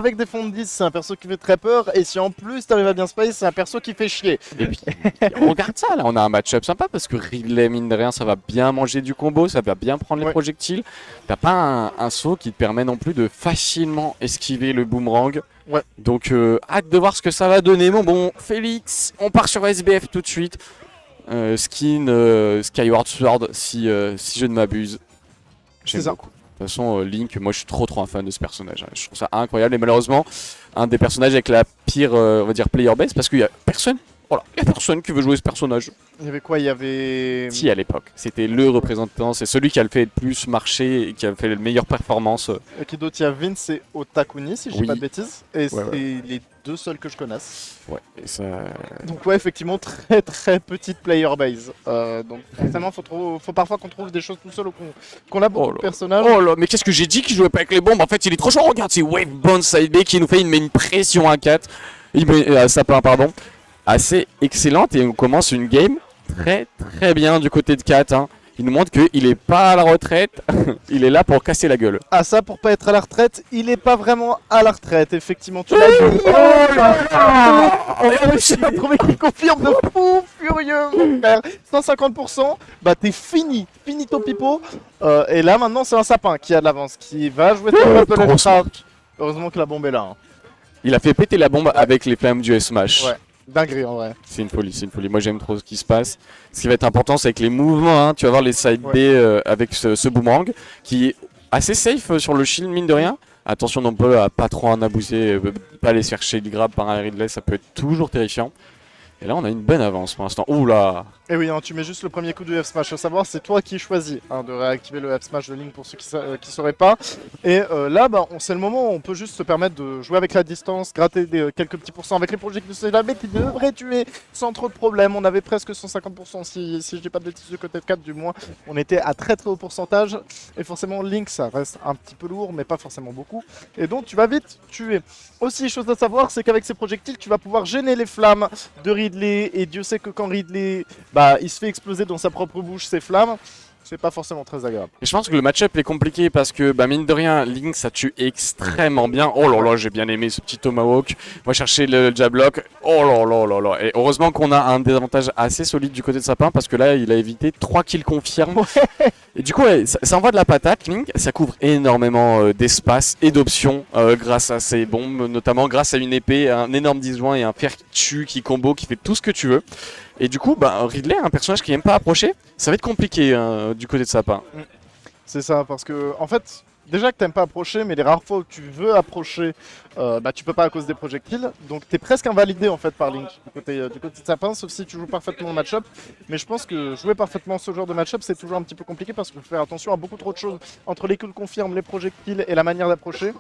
avec des fonds de 10, c'est un perso qui fait très peur. Et si en plus t'arrives à bien space, c'est un perso qui fait chier. Et puis, regarde ça, là, on a un match-up sympa parce que Ridley, mine de rien, ça va bien manger du combo, ça va bien prendre les Ouais. projectiles. T'as pas un saut qui te permet non plus de facilement esquiver le boomerang. Ouais. Donc, hâte de voir ce que ça va donner. Mon bon, Félix, on part sur SBF tout de suite. Skyward Sword, si je ne m'abuse. J'aime C'est ça. beaucoup. De toute façon, Link, moi je suis trop un fan de ce personnage. Je trouve ça incroyable et malheureusement, un des personnages avec la pire, on va dire, player base parce qu'il y a personne. Voilà, il y a personne qui veut jouer ce personnage. Il y avait quoi? Il y avait. Si à l'époque, c'était le représentant, c'est celui qui a le fait le plus marcher et qui a fait les meilleures performances. Qui d'autre? Il y a Vince et Otakuni, si je dis Oui. pas de bêtises. Et c'est Ouais. les deux seuls que je connaisse. Ouais, et ça. Donc ouais, effectivement, très petite player base. Donc forcément, faut parfois qu'on trouve des choses tout seul ou qu'on a beaucoup de personnages. Oh là, mais qu'est-ce que j'ai dit qu'il jouait pas avec les bombes? En fait, il est trop chaud. Regarde, c'est Wavebone Side B qui nous fait une pression à 4. Il met Sapin, pardon. Assez excellente et on commence une game très bien du côté de 4. Hein. Il nous montre qu'il est pas à la retraite, il est là pour casser la gueule. Ah ça, pour pas être à la retraite, il est pas vraiment à la retraite, effectivement. Tu l'as dit. Oh là là, j'ai pas trouvé qu'il confirme de fou furieux, mon frère. 150%, bah t'es fini, finito pipo. Et là maintenant c'est un sapin qui a de l'avance, qui va jouer sur le Trop Ultra. Heureusement que la bombe est là. Hein. Il a fait péter la bombe avec les flammes du Smash. Ouais, dinguerie en vrai. C'est une folie, c'est une folie. Moi j'aime trop ce qui se passe. Ce qui va être important, c'est avec les mouvements. Hein. Tu vas voir les side B avec ce boomerang qui est assez safe sur le shield, mine de rien. Attention non plus à pas trop en abuser, pas aller se faire shield grab par un Ridley, ça peut être toujours terrifiant. Et là on a une bonne avance pour l'instant. Oula! Et oui, hein, tu mets juste le premier coup du F-Smash. À savoir, c'est toi qui choisis de réactiver le F-Smash de Link pour ceux qui ne sauraient pas. Et là, bah, c'est le moment où on peut juste se permettre de jouer avec la distance, gratter quelques petits pourcents avec les projectiles de la qui devraient tuer sans trop de problème. On avait presque 150% si je dis pas de bêtises du côté de 4 du moins. On était à très haut pourcentage. Et forcément, Link, ça reste un petit peu lourd, mais pas forcément beaucoup. Et donc, tu vas vite tuer. Aussi, chose à savoir, c'est qu'avec ces projectiles, tu vas pouvoir gêner les flammes de Ridley. Et Dieu sait que quand Ridley... il se fait exploser dans sa propre bouche ses flammes, c'est pas forcément très agréable. Et je pense que le match-up est compliqué parce que, mine de rien, Link ça tue extrêmement bien. Oh là là, j'ai bien aimé ce petit Tomahawk. Moi, chercher le jab lock. Oh là là là là. Et heureusement qu'on a un désavantage assez solide du côté de Sapin parce que là, il a évité 3 kills confirmes. Et du coup, ça envoie de la patate, Link. Ça couvre énormément d'espace et d'options grâce à ses bombes, notamment grâce à une épée, un énorme disjoint et un fer qui tue, qui combo, qui fait tout ce que tu veux. Et du coup, Ridley, un personnage qui n'aime pas approcher, ça va être compliqué du côté de Sapin. C'est ça, parce que en fait, déjà que t'aimes pas approcher, mais les rares fois où tu veux approcher, tu peux pas à cause des projectiles. Donc t'es presque invalidé en fait par Link du côté de Sapin, sauf si tu joues parfaitement le match-up. Mais je pense que jouer parfaitement ce genre de match-up, c'est toujours un petit peu compliqué parce qu'il faut faire attention à beaucoup trop de choses entre les kills confirmes, les projectiles et la manière d'approcher.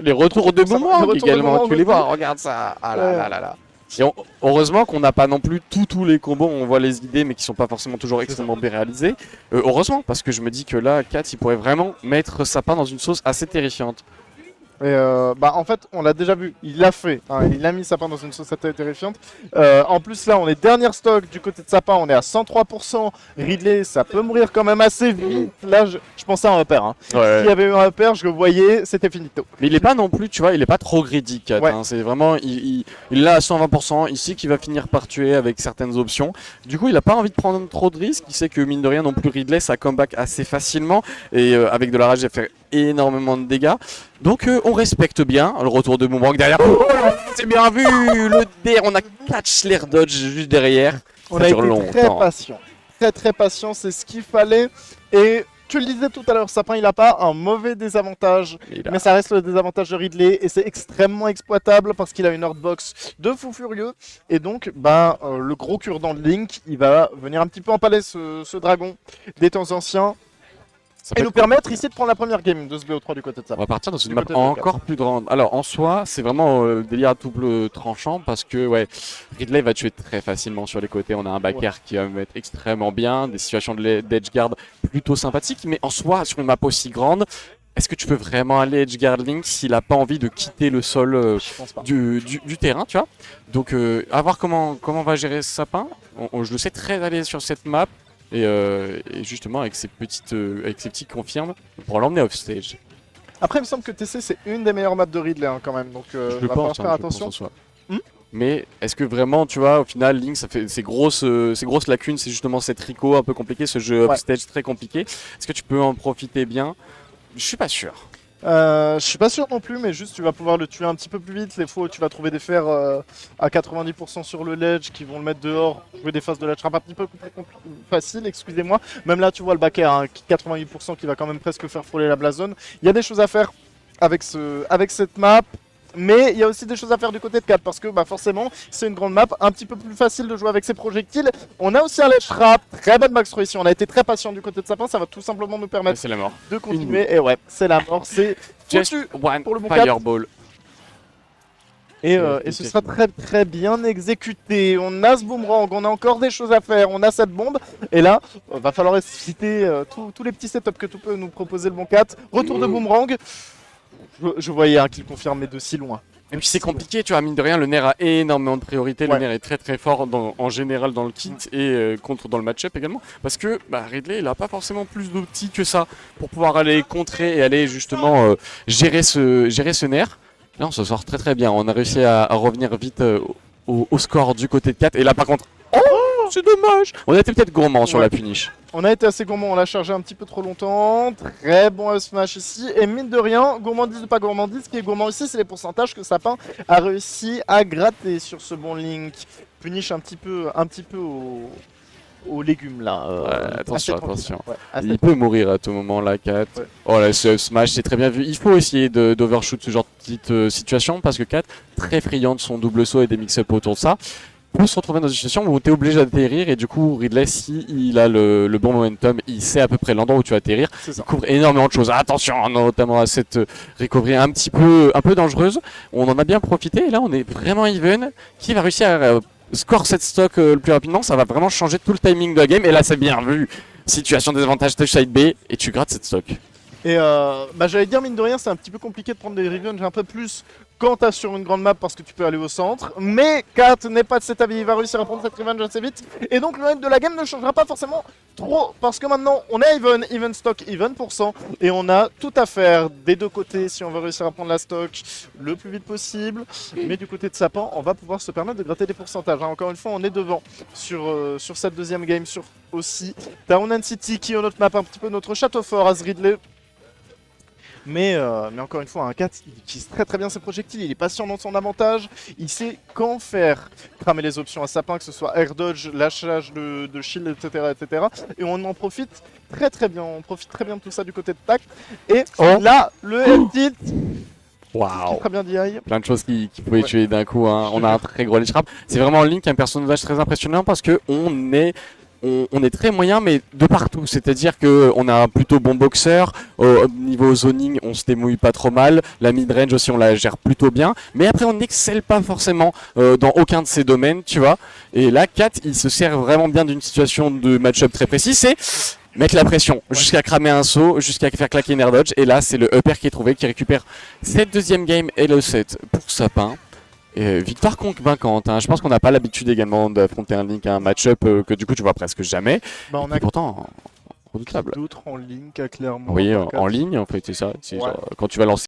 Les retours de boomerang également, tu les vois, aussi. regarde ça. Ah là là là là. Et heureusement qu'on n'a pas non plus tous les combos, on voit les idées mais qui sont pas forcément toujours extrêmement bien réalisés. Heureusement, parce que je me dis que là, Kat il pourrait vraiment mettre Sapin dans une sauce assez terrifiante. Et en fait, on l'a déjà vu, il l'a fait, hein, il a mis Sapin dans une société terrifiante. En plus, là, on est dernier stock du côté de Sapin, on est à 103%. Ridley, ça peut mourir quand même assez vite. Là, je pensais à un repère. Hein. Ouais. S'il y avait eu un repère, je le voyais, c'était finito. Mais il est pas non plus, tu vois, il est pas trop greedy, Kat. Ouais. Hein. C'est vraiment, il l'a à 120%, ici qui va finir par tuer avec certaines options. Du coup, il a pas envie de prendre trop de risques. Il sait que mine de rien non plus, Ridley, ça comeback assez facilement. Et avec de la rage, il va faire énormément de dégâts. Donc on respecte bien le retour de Boomerang derrière. Oh, c'est bien vu le DR, on a catch l'air dodge juste derrière. On Ça a dure été longtemps. très patient. Très patient, c'est ce qu'il fallait. Et tu le disais tout à l'heure, Sapin, il n'a pas un mauvais désavantage. Mais ça reste le désavantage de Ridley. Et c'est extrêmement exploitable parce qu'il a une hardbox de fou furieux. Et donc, le gros cure-dent de Link, il va venir un petit peu empaler ce dragon des temps anciens. Et nous permettre ici de prendre la première game de ce BO3 du côté de ça. On va partir dans une map encore plus grande. Alors en soi, c'est vraiment délire à double tranchant parce que Ridley va tuer très facilement sur les côtés. On a un backer qui va mettre extrêmement bien, des situations d'edgeguard plutôt sympathiques. Mais en soi, sur une map aussi grande, est-ce que tu peux vraiment aller edgeguard Link s'il n'a pas envie de quitter le sol du terrain, tu vois? Donc à voir comment va gérer ce sapin. Je le sais très aller sur cette map. Et justement avec ces petits confirmes pour l'emmener off stage. Après, il me semble que TC c'est une des meilleures maps de Ridley quand même, donc Je va le falloir pense, faire hein, je le pense attention. en soi. Hmm. Mais est-ce que vraiment, tu vois, au final, Link, ça fait ces grosses lacunes, c'est justement cette tricot un peu compliqué, ce jeu upstage très compliqué. Est-ce que tu peux en profiter bien? Je suis pas sûr. Je suis pas sûr non plus, mais juste tu vas pouvoir le tuer un petit peu plus vite. Les fois où tu vas trouver des fers à 90% sur le ledge qui vont le mettre dehors, jouer des phases de ledge trap un petit peu plus facile, excusez-moi. Même là, tu vois le back air, 88% qui va quand même presque faire frôler la blazone. Il y a des choses à faire avec cette map. Mais il y a aussi des choses à faire du côté de 4 parce que forcément c'est une grande map, un petit peu plus facile de jouer avec ses projectiles. On a aussi un ledge trap, très bonne max throw ici, on a été très patient du côté de Sapin, ça va tout simplement nous permettre C'est la mort. de continuer. Et ouais, c'est la mort, c'est Just foutu one pour le bon 4. fireball. Et ce sera très très bien exécuté. On a ce boomerang, on a encore des choses à faire, on a cette bombe. Et là, va falloir citer tous les petits setups que tout peut nous proposer le bon 4. Retour de boomerang. Je voyais qu'il confirme, mais de si loin. Et puis c'est compliqué, tu vois, mine de rien, le Nair a énormément de priorité, Ouais. le Nair est très très fort en général dans le kit et contre dans le match-up également, parce que Ridley il a pas forcément plus d'optis que ça pour pouvoir aller contrer et aller justement gérer ce Nair. Là on se sort très très bien, on a réussi à revenir vite au score du côté de 4 et là par contre, oh c'est dommage, on a été peut-être gourmand sur la punish. On a été assez gourmand, on l'a chargé un petit peu trop longtemps. Très bon up smash ici. Et mine de rien, gourmandise ou pas gourmandise, ce qui est gourmand ici, c'est les pourcentages que Sapin a réussi à gratter sur ce bon Link. Punish un petit peu aux légumes là. Attention, assez attention. Ouais, assez Il peut mourir à tout moment là, 4. Ouais. Oh là, ce up smash, c'est très bien vu. Il faut essayer d'overshoot ce genre de petite situation parce que 4, très friand de son double saut et des mix-up autour de ça, peut se retrouver dans une situation où tu es obligé d'atterrir et du coup Ridley, si il a le bon momentum, il sait à peu près l'endroit où tu vas atterrir, C'est ça. il couvre énormément de choses. Attention, notamment à cette recovery un peu dangereuse. On en a bien profité et là on est vraiment even. Qui va réussir à score cette stock le plus rapidement, ça va vraiment changer tout le timing de la game et là c'est bien vu. Situation des avantages touch side B et tu grattes cette stock. Et j'allais dire, mine de rien, c'est un petit peu compliqué de prendre des revenge un peu plus quand t'as sur une grande map parce que tu peux aller au centre. Mais Kat n'est pas de cet avis, il va réussir à prendre cette revenge assez vite. Et donc le reste de la game ne changera pas forcément trop parce que maintenant on est even stock, even %. Et on a tout à faire des deux côtés si on veut réussir à prendre la stock le plus vite possible. Mais du côté de Sapin, on va pouvoir se permettre de gratter des pourcentages. Encore une fois, on est devant sur cette deuxième game aussi. Town City qui est notre map, un petit peu notre château fort, as Ridley. Mais encore une fois, un 4, il utilise très très bien ses projectiles, il est patient dans son avantage, il sait quand faire cramer les options à Sapin, que ce soit air dodge, lâchage de shield, etc., etc. Et on en profite très très bien, on profite très bien de tout ça du côté de Tac. Et là, le head Waouh! très bien DI. Plein de choses qui pouvaient tuer d'un coup. Hein. On a un très gros ledge trap. C'est vraiment Link, un personnage très impressionnant parce que on est très moyen, mais de partout. C'est-à-dire que on a un plutôt bon boxeur. Au niveau zoning, on se démouille pas trop mal. La mid-range aussi, on la gère plutôt bien. Mais après, on n'excelle pas forcément dans aucun de ces domaines, tu vois. Et là, Kat, il se sert vraiment bien d'une situation de match-up très précis. C'est mettre la pression jusqu'à cramer un saut, jusqu'à faire claquer une air dodge. Et là, c'est le upper qui est trouvé, qui récupère cette deuxième game et le set pour Sapin. Victoire convaincante, hein. Je pense qu'on n'a pas l'habitude également d'affronter un Link, un match-up que du coup tu vois presque jamais. On Et a pourtant redoutable. d'autres en ligne, clairement. Oui, en ligne en fait, c'est ça. Genre, quand tu vas lancer